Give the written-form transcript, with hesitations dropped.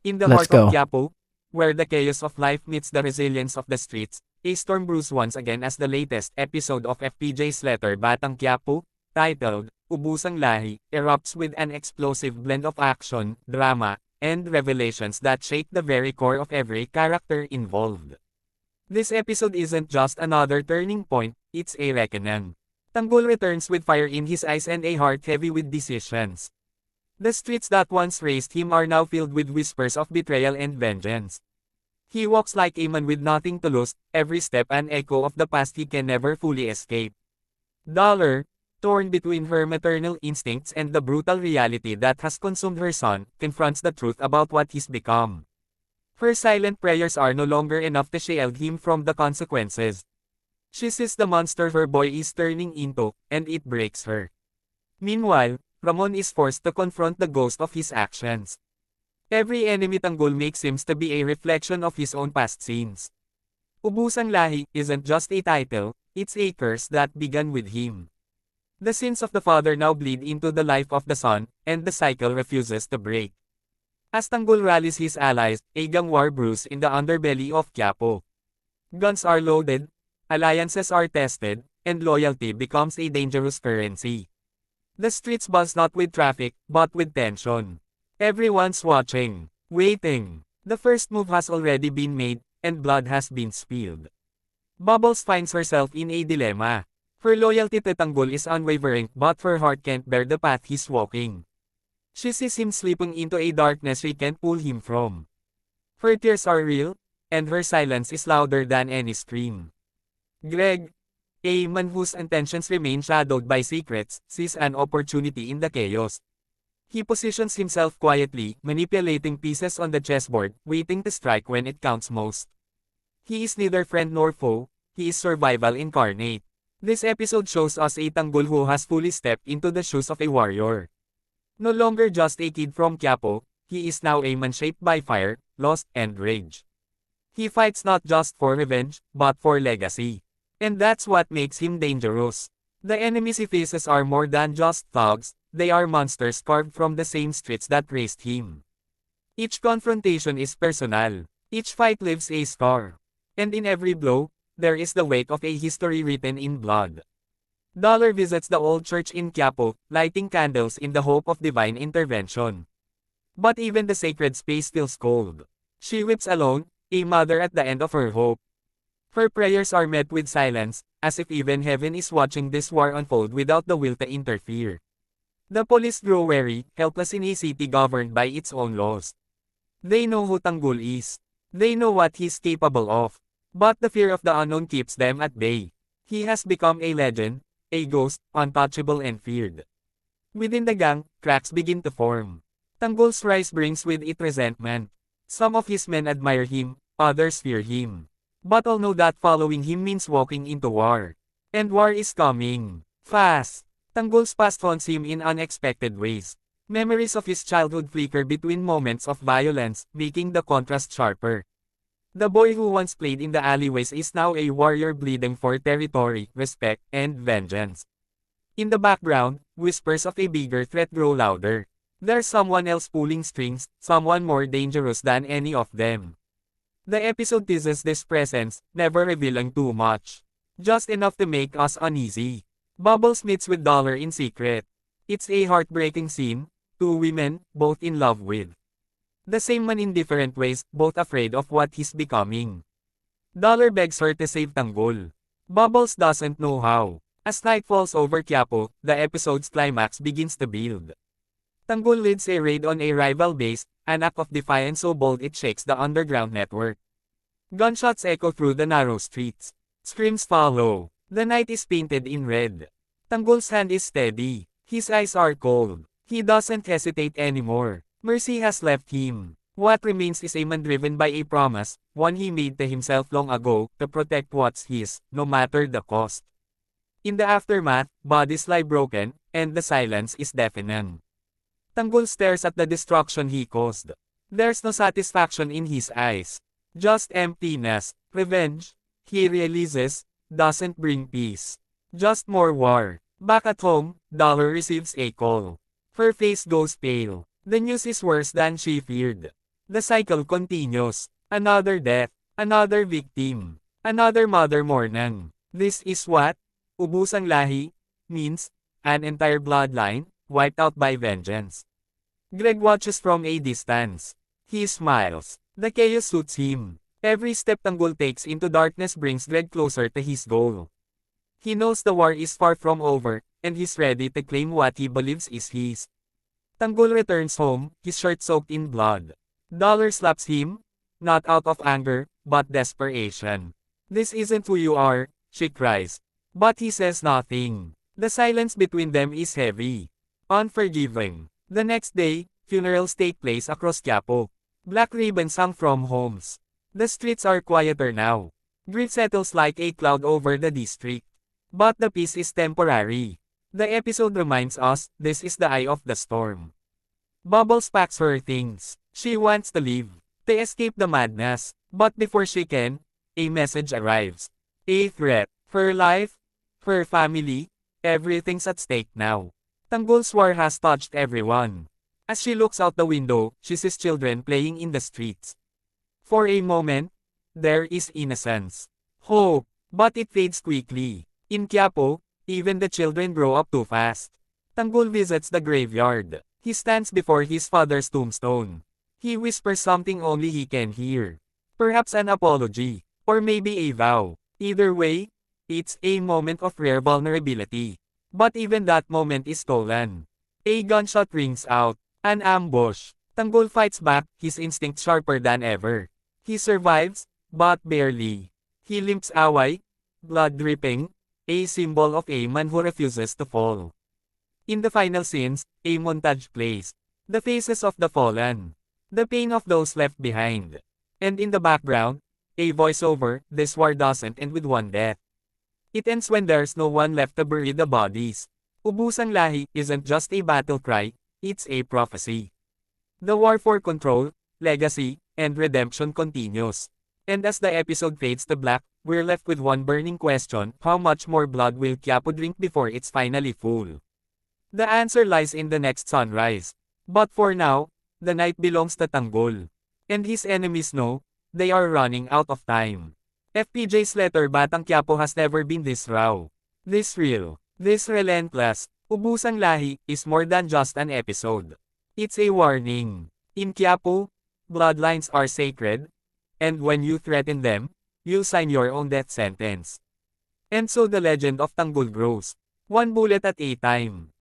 In the Let's heart of go. Quiapo, where the chaos of life meets the resilience of the streets, a storm brews once again as the latest episode of FPJ's Dolor Batang Quiapo, titled Ubusang Lahi, erupts with an explosive blend of action, drama, and revelations that shake the very core of every character involved. This episode isn't just another turning point, it's a reckoning. Tanggol returns with fire in his eyes and a heart heavy with decisions. The streets that once raised him are now filled with whispers of betrayal and vengeance. He walks like a man with nothing to lose, every step an echo of the past he can never fully escape. Dolor, torn between her maternal instincts and the brutal reality that has consumed her son, confronts the truth about what he's become. Her silent prayers are no longer enough to shield him from the consequences. She sees the monster her boy is turning into, and it breaks her. Meanwhile, Ramon is forced to confront the ghost of his actions. Every enemy Tanggol makes seems to be a reflection of his own past sins. Ubusang Lahi isn't just a title, it's a curse that began with him. The sins of the father now bleed into the life of the son, and the cycle refuses to break. As Tanggol rallies his allies, a gang war brews in the underbelly of Quiapo. Guns are loaded, alliances are tested, and loyalty becomes a dangerous currency. The streets buzz not with traffic, but with tension. Everyone's watching, waiting. The first move has already been made, and blood has been spilled. Bubbles finds herself in a dilemma. Her loyalty to Tanggol is unwavering, but her heart can't bear the path he's walking. She sees him slipping into a darkness she can't pull him from. Her tears are real, and her silence is louder than any scream. Greg, a man whose intentions remain shadowed by secrets, sees an opportunity in the chaos. He positions himself quietly, manipulating pieces on the chessboard, waiting to strike when it counts most. He is neither friend nor foe, he is survival incarnate. This episode shows us a Tanggol who has fully stepped into the shoes of a warrior. No longer just a kid from Quiapo, he is now a man shaped by fire, loss, and rage. He fights not just for revenge, but for legacy. And that's what makes him dangerous. The enemies he faces are more than just thugs, they are monsters carved from the same streets that raised him. Each confrontation is personal. Each fight leaves a scar. And in every blow, there is the weight of a history written in blood. Dolor visits the old church in Quiapo, lighting candles in the hope of divine intervention. But even the sacred space feels cold. She weeps alone, a mother at the end of her hope. Her prayers are met with silence, as if even heaven is watching this war unfold without the will to interfere. The police grow wary, helpless in a city governed by its own laws. They know who Tanggol is. They know what he's capable of. But the fear of the unknown keeps them at bay. He has become a legend, a ghost, untouchable and feared. Within the gang, cracks begin to form. Tanggol's rise brings with it resentment. Some of his men admire him, others fear him. But all know that following him means walking into war. And war is coming. Fast. Tanggol's past haunts him in unexpected ways. Memories of his childhood flicker between moments of violence, making the contrast sharper. The boy who once played in the alleyways is now a warrior bleeding for territory, respect, and vengeance. In the background, whispers of a bigger threat grow louder. There's someone else pulling strings, someone more dangerous than any of them. The episode teases this presence, never revealing too much. Just enough to make us uneasy. Bubbles meets with Dolor in secret. It's a heartbreaking scene, two women, both in love with the same man in different ways, both afraid of what he's becoming. Dolor begs her to save Tanggol. Bubbles doesn't know how. As night falls over Quiapo, the episode's climax begins to build. Tanggol leads a raid on a rival base, an act of defiance so bold it shakes the underground network. Gunshots echo through the narrow streets. Screams follow. The night is painted in red. Tanggol's hand is steady. His eyes are cold. He doesn't hesitate anymore. Mercy has left him. What remains is a man driven by a promise, one he made to himself long ago, to protect what's his, no matter the cost. In the aftermath, bodies lie broken, and the silence is deafening. Tanggol stares at the destruction he caused. There's no satisfaction in his eyes. Just emptiness. Revenge, he realizes, doesn't bring peace. Just more war. Back at home, Dolor receives a call. Her face goes pale. The news is worse than she feared. The cycle continues. Another death, another victim, another mother mourning. This is what Ubusang Lahi means, an entire bloodline, wiped out by vengeance. Greg watches from a distance. He smiles. The chaos suits him. Every step Tanggol takes into darkness brings Greg closer to his goal. He knows the war is far from over, and he's ready to claim what he believes is his. Tanggol returns home, his shirt soaked in blood. Dolor slaps him, not out of anger, but desperation. This isn't who you are, she cries. But he says nothing. The silence between them is heavy. Unforgiving. The next day, funerals take place across Quiapo. Black ribbons hung from homes. The streets are quieter now. Grief settles like a cloud over the district. But the peace is temporary. The episode reminds us, this is the eye of the storm. Bubbles packs her things. She wants to leave. To escape the madness. But before she can, a message arrives. A threat. Her life, her family, everything's at stake now. Tanggol's war has touched everyone. As she looks out the window, she sees children playing in the streets. For a moment, there is innocence. Hope. But it fades quickly. In Quiapo, even the children grow up too fast. Tanggol visits the graveyard. He stands before his father's tombstone. He whispers something only he can hear. Perhaps an apology. Or maybe a vow. Either way, it's a moment of rare vulnerability. But even that moment is stolen. A gunshot rings out. An ambush. Tanggol fights back, his instinct sharper than ever. He survives, but barely. He limps away, blood dripping, a symbol of a man who refuses to fall. In the final scenes, a montage plays. The faces of the fallen. The pain of those left behind. And in the background, a voiceover, this war doesn't end with one death. It ends when there's no one left to bury the bodies. Ubusang Lahi isn't just a battle cry, it's a prophecy. The war for control, legacy, and redemption continues. And as the episode fades to black, we're left with one burning question: how much more blood will Quiapo drink before it's finally full? The answer lies in the next sunrise. But for now, the night belongs to Tanggol. And his enemies know, they are running out of time. FPJ's letter Batang Quiapo has never been this raw. This real. This relentless. Ubusang Lahi is more than just an episode. It's a warning. In Quiapo, bloodlines are sacred. And when you threaten them, you'll sign your own death sentence. And so the legend of Tanggol grows. One bullet at a time.